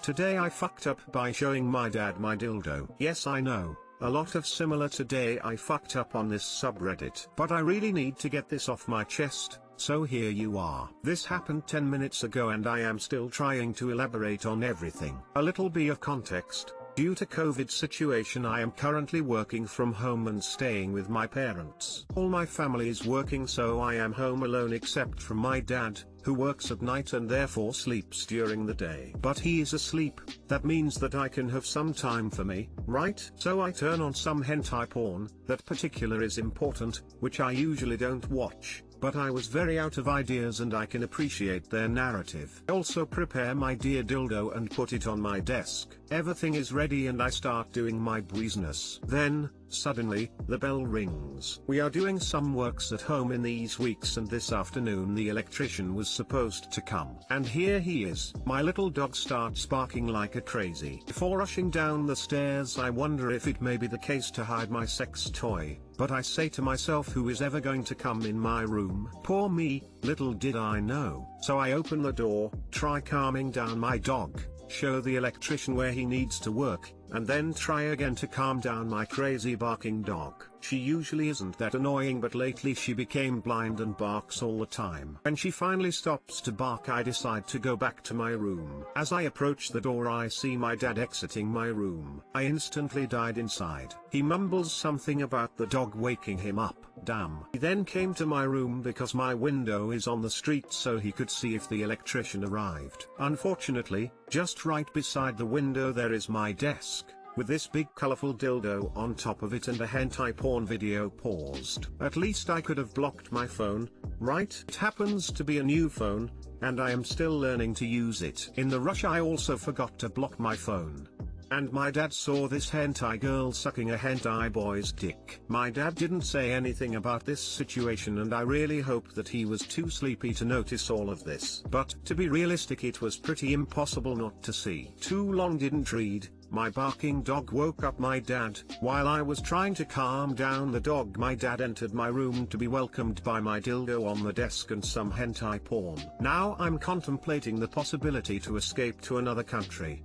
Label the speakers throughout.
Speaker 1: Today I fucked up by showing my dad my dildo. Yes, I know, a lot of similar today I fucked up on this subreddit. But I really need to get this off my chest, so here you are. This happened 10 minutes ago and I am still trying to elaborate on everything. A little bit of context. Due to COVID situation I am currently working from home and staying with my parents. All my family is working, so I am home alone except from my dad, who works at night and therefore sleeps during the day. But he is asleep, that means that I can have some time for me, right? So I turn on some hentai porn, that particular is important, which I usually don't watch. But I was very out of ideas and I can appreciate their narrative. I also prepare my dear dildo and put it on my desk. Everything is ready and I start doing my business. Then, suddenly, the bell rings. We are doing some works at home in these weeks and this afternoon the electrician was supposed to come. And here he is. My little dog starts barking like a crazy. Before rushing down the stairs I wonder if it may be the case to hide my sex toy. But I say to myself, who is ever going to come in my room? Poor me, little did I know. So I open the door, try calming down my dog, show the electrician where he needs to work, and then try again to calm down my crazy barking dog. She usually isn't that annoying, but lately she became blind and barks all the time. When she finally stops to bark I decide to go back to my room. As I approach the door I see my dad exiting my room. I instantly died inside. He mumbles something about the dog waking him up. Damn. He then came to my room because my window is on the street so he could see if the electrician arrived. Unfortunately, just right beside the window there is my desk, with this big colorful dildo on top of it and a hentai porn video paused. At least I could have blocked my phone, right? It happens to be a new phone, and I am still learning to use it. In the rush I also forgot to block my phone. And my dad saw this hentai girl sucking a hentai boy's dick. My dad didn't say anything about this situation and I really hope that he was too sleepy to notice all of this. But to be realistic, it was pretty impossible not to see. Too long didn't read. My barking dog woke up my dad. While I was trying to calm down the dog, my dad entered my room to be welcomed by my dildo on the desk and some hentai porn. Now I'm contemplating the possibility to escape to another country.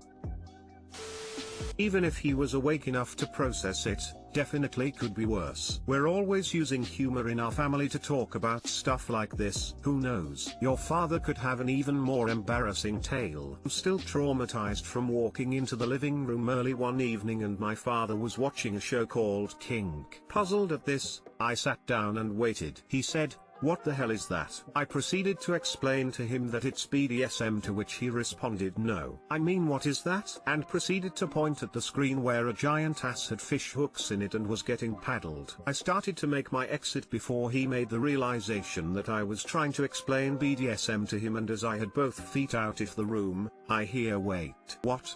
Speaker 1: Even if he was awake enough to process it, definitely could be worse. We're always using humor in our family to talk about stuff like this. Who knows? Your father could have an even more embarrassing tale. I'm still traumatized from walking into the living room early one evening and my father was watching a show called Kink. Puzzled at this, I sat down and waited. He said, "What the hell is that?" I proceeded to explain to him that it's BDSM, to which he responded, "No. I mean, what is that?" and proceeded to point at the screen where a giant ass had fish hooks in it and was getting paddled. I started to make my exit before he made the realization that I was trying to explain BDSM to him, and as I had both feet out of the room, I hear, "Wait, what?"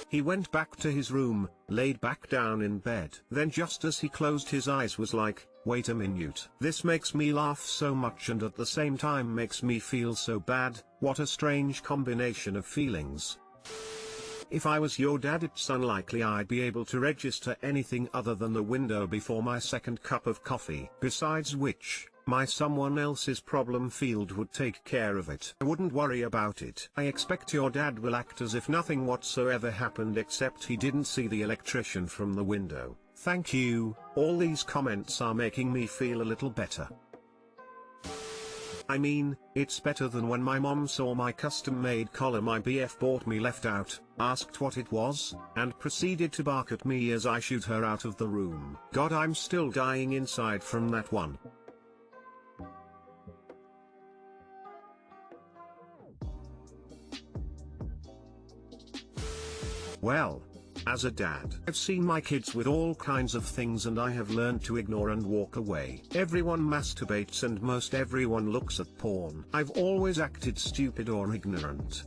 Speaker 1: He went back to his room, laid back down in bed. Then just as he closed his eyes was like, "Wait a minute." This makes me laugh so much and at the same time makes me feel so bad. What a strange combination of feelings. If I was your dad, it's unlikely I'd be able to register anything other than the window before my second cup of coffee. Besides which, my someone else's problem field would take care of it. I wouldn't worry about it. I expect your dad will act as if nothing whatsoever happened, except he didn't see the electrician from the window. Thank you. All these comments are making me feel a little better. I mean, it's better than when my mom saw my custom-made collar my BF bought me, left out, asked what it was, and proceeded to bark at me as I shoot her out of the room. God, I'm still dying inside from that one. Well, as a dad, I've seen my kids with all kinds of things and I have learned to ignore and walk away. Everyone masturbates and most everyone looks at porn. I've always acted stupid or ignorant.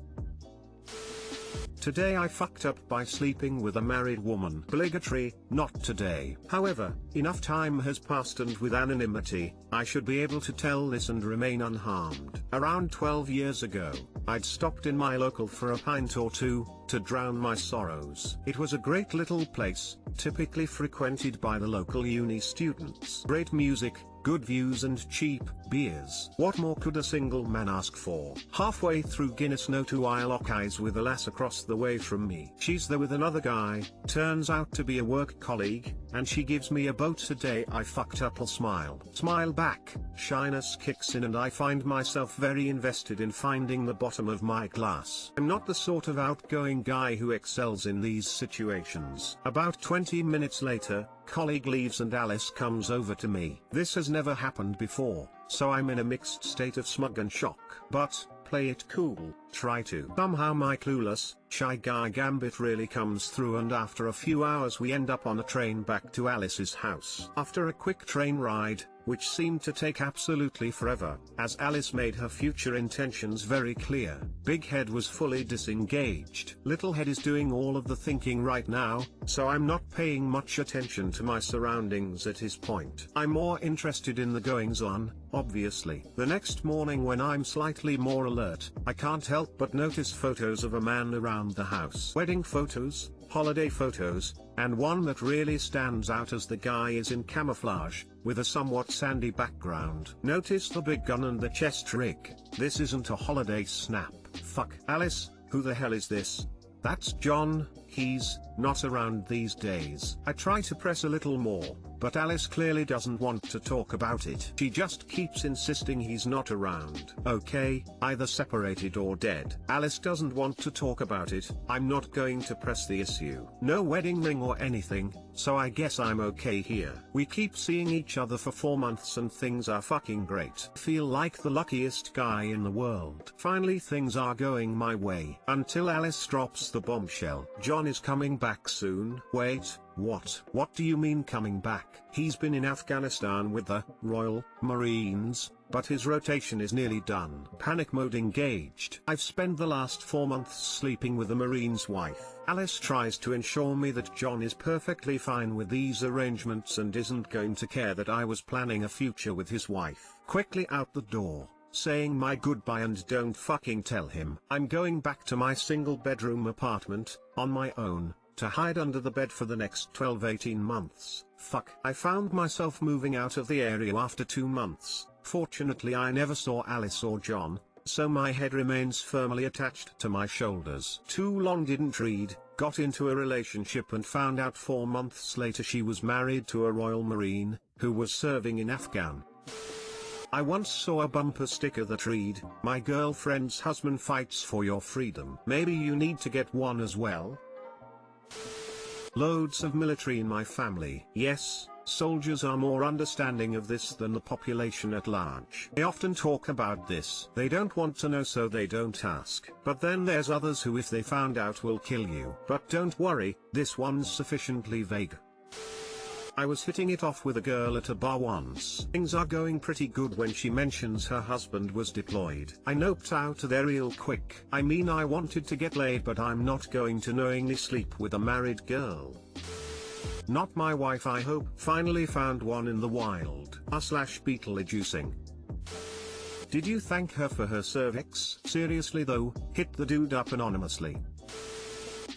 Speaker 1: Today I fucked up by sleeping with a married woman. Obligatory, not today. However, enough time has passed and with anonymity, I should be able to tell this and remain unharmed. Around 12 years ago, I'd stopped in my local for a pint or two, to drown my sorrows. It was a great little place, typically frequented by the local uni students. Great music, good views and cheap beers. What more could a single man ask for? Halfway through Guinness No 2 I lock eyes with a lass across the way from me. She's there with another guy, turns out to be a work colleague, and she gives me a boat today I fucked up. I'll smile. Smile back, shyness kicks in and I find myself very invested in finding the bottom of my glass. I'm not the sort of outgoing guy who excels in these situations. About 20 minutes later, colleague leaves and Alice comes over to me. This has never happened before, so I'm in a mixed state of smug and shock. But, play it cool, try to. Somehow my clueless, shy guy gambit really comes through and after a few hours we end up on a train back to Alice's house. After a quick train ride, which seemed to take absolutely forever, as Alice made her future intentions very clear, Big Head was fully disengaged. Little Head is doing all of the thinking right now, so I'm not paying much attention to my surroundings at his point. I'm more interested in the goings-on, obviously. The next morning when I'm slightly more alert, I can't help but notice photos of a man around the house. Wedding photos, holiday photos, and one that really stands out as the guy is in camouflage, with a somewhat sandy background. Notice the big gun and the chest rig. This isn't a holiday snap. Fuck. Alice, who the hell is this? That's John, he's not around these days. I try to press a little more, but Alice clearly doesn't want to talk about it. She just keeps insisting he's not around. Okay, either separated or dead. Alice doesn't want to talk about it. I'm not going to press the issue. No wedding ring or anything, so I guess I'm okay here. We keep seeing each other for 4 months and things are fucking great. Feel like the luckiest guy in the world. Finally things are going my way. Until Alice drops the bombshell. John is coming back soon. Wait. What? What do you mean coming back? He's been in Afghanistan with the Royal Marines, but his rotation is nearly done. Panic mode engaged. I've spent the last 4 months sleeping with the Marine's wife. Alice tries to ensure me that John is perfectly fine with these arrangements and isn't going to care that I was planning a future with his wife. Quickly out the door, saying my goodbye and don't fucking tell him. I'm going back to my single bedroom apartment, on my own, to hide under the bed for the next 12-18 months. Fuck. I found myself moving out of the area after 2 months. Fortunately I never saw Alice or John, so my head remains firmly attached to my shoulders. Too long didn't read, got into a relationship and found out 4 months later she was married to a Royal Marine, who was serving in Afghan. I once saw a bumper sticker that read, "My girlfriend's husband fights for your freedom. Maybe you need to get one as well." Loads of military in my family. Yes, soldiers are more understanding of this than the population at large. They often talk about this. They don't want to know so they don't ask. But then there's others who if they found out will kill you. But don't worry, this one's sufficiently vague. I was hitting it off with a girl at a bar once. Things are going pretty good when she mentions her husband was deployed. I noped out of there real quick. I mean I wanted to get laid but I'm not going to knowingly sleep with a married girl. Not my wife I hope. Finally found one in the wild. r/Beetlejuicing. Did you thank her for her cervix? Seriously though, hit the dude up anonymously.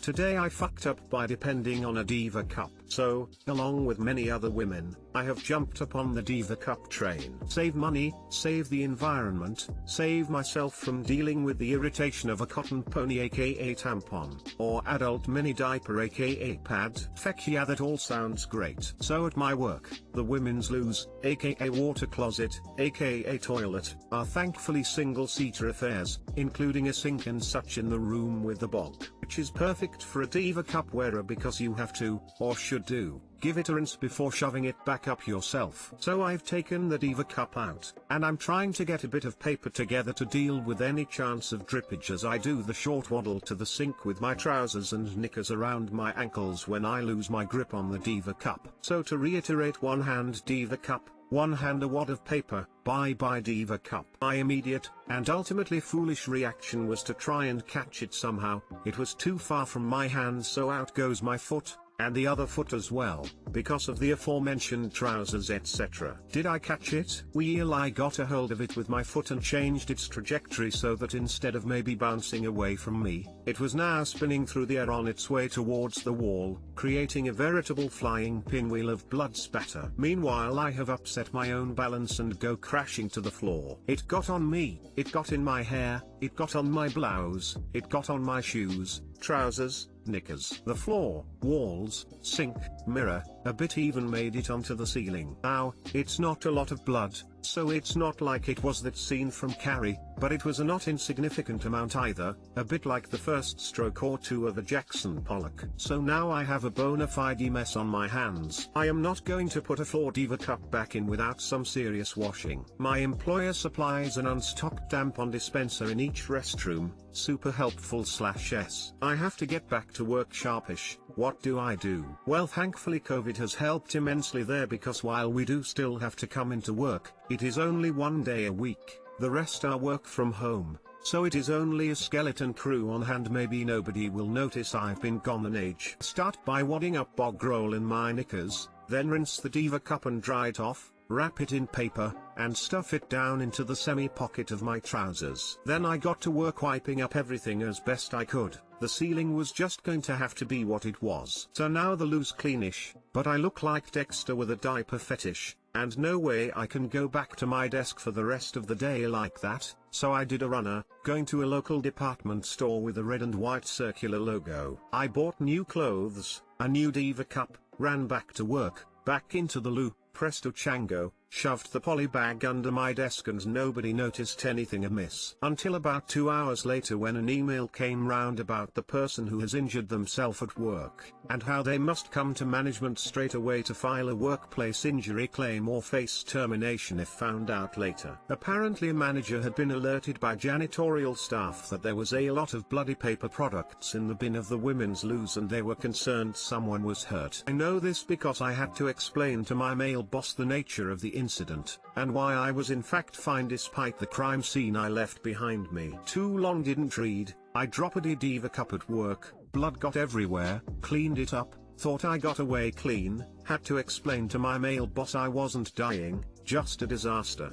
Speaker 1: Today I fucked up by depending on a diva cup. So, along with many other women, I have jumped upon the diva cup train. Save money, save the environment, save myself from dealing with the irritation of a cotton pony aka tampon, or adult mini diaper aka pad. Feck yeah, that all sounds great. So at my work, the women's loos, aka water closet, aka toilet, are thankfully single-seater affairs, including a sink and such in the room with the bog, which is perfect for a diva cup wearer because you have to, or should do, give it a rinse before shoving it back up yourself. So I've taken the diva cup out, and I'm trying to get a bit of paper together to deal with any chance of drippage as I do the short waddle to the sink with my trousers and knickers around my ankles when I lose my grip on the diva cup. So to reiterate, one hand diva cup, one hand a wad of paper, bye bye diva cup. My immediate, and ultimately foolish reaction was to try and catch it somehow. It was too far from my hand so out goes my foot, and the other foot as well, because of the aforementioned trousers etc. Did I catch it? Well, I got a hold of it with my foot and changed its trajectory so that instead of maybe bouncing away from me, it was now spinning through the air on its way towards the wall, creating a veritable flying pinwheel of blood spatter. Meanwhile, I have upset my own balance and go crashing to the floor. It got on me, it got in my hair, it got on my blouse, it got on my shoes, trousers, knickers. The floor, walls, sink, mirror, a bit even made it onto the ceiling. Now, it's not a lot of blood, so it's not like it was that scene from Carrie, but it was a not insignificant amount either, a bit like the first stroke or two of the Jackson Pollock. So now I have a bona fide mess on my hands. I am not going to put a floor diva cup back in without some serious washing. My employer supplies an unstocked tampon dispenser in each restroom, super helpful /s. I have to get back to work sharpish. What do I do? Well, thankfully COVID has helped immensely there, because while we do still have to come into work, it is only 1 day a week, the rest are work from home, so it is only a skeleton crew on hand. Maybe nobody will notice I've been gone an age. Start by wadding up bog roll in my knickers, then rinse the diva cup and dry it off, wrap it in paper, and stuff it down into the semi-pocket of my trousers. Then I got to work wiping up everything as best I could. The ceiling was just going to have to be what it was. So now the loo's cleanish, but I look like Dexter with a diaper fetish, and no way I can go back to my desk for the rest of the day like that, so I did a runner, going to a local department store with a red and white circular logo. I bought new clothes, a new diva cup, ran back to work, back into the loo, presto chango, shoved the poly bag under my desk and nobody noticed anything amiss. Until about 2 hours later, when an email came round about the person who has injured themselves at work, and how they must come to management straight away to file a workplace injury claim or face termination if found out later. Apparently a manager had been alerted by janitorial staff that there was a lot of bloody paper products in the bin of the women's loos and they were concerned someone was hurt. I know this because I had to explain to my male boss the nature of the incident, and why I was in fact fine despite the crime scene I left behind me. Too long didn't read. I dropped a diva cup at work, blood got everywhere, cleaned it up, thought I got away clean, had to explain to my male boss I wasn't dying, just a disaster.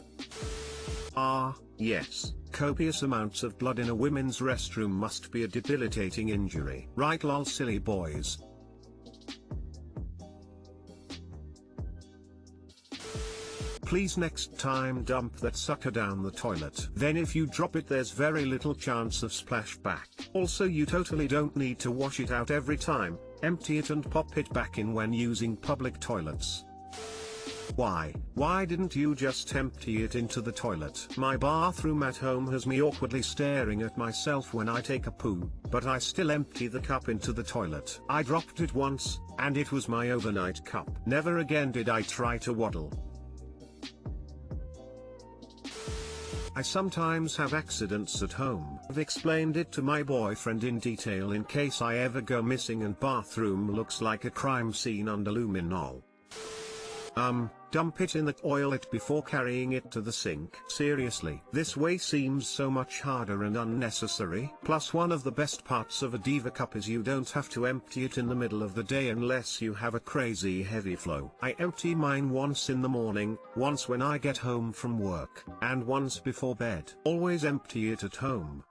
Speaker 1: Ah, yes, copious amounts of blood in a women's restroom must be a debilitating injury. Right lol, silly boys. Please next time dump that sucker down the toilet. Then if you drop it, there's very little chance of splashback. Also, you totally don't need to wash it out every time. Empty it and pop it back in when using public toilets. Why didn't you just empty it into the toilet? My bathroom at home has me awkwardly staring at myself when I take a poo, but I still empty the cup into the toilet. I dropped it once, and it was my overnight cup. Never again did I try to waddle. I sometimes have accidents at home. I've explained it to my boyfriend in detail in case I ever go missing and bathroom looks like a crime scene under luminol. Dump it in the toilet before carrying it to the sink. Seriously, this way seems so much harder and unnecessary. Plus, one of the best parts of a diva cup is you don't have to empty it in the middle of the day unless you have a crazy heavy flow. I empty mine once in the morning, once when I get home from work, and once before bed. Always empty it at home.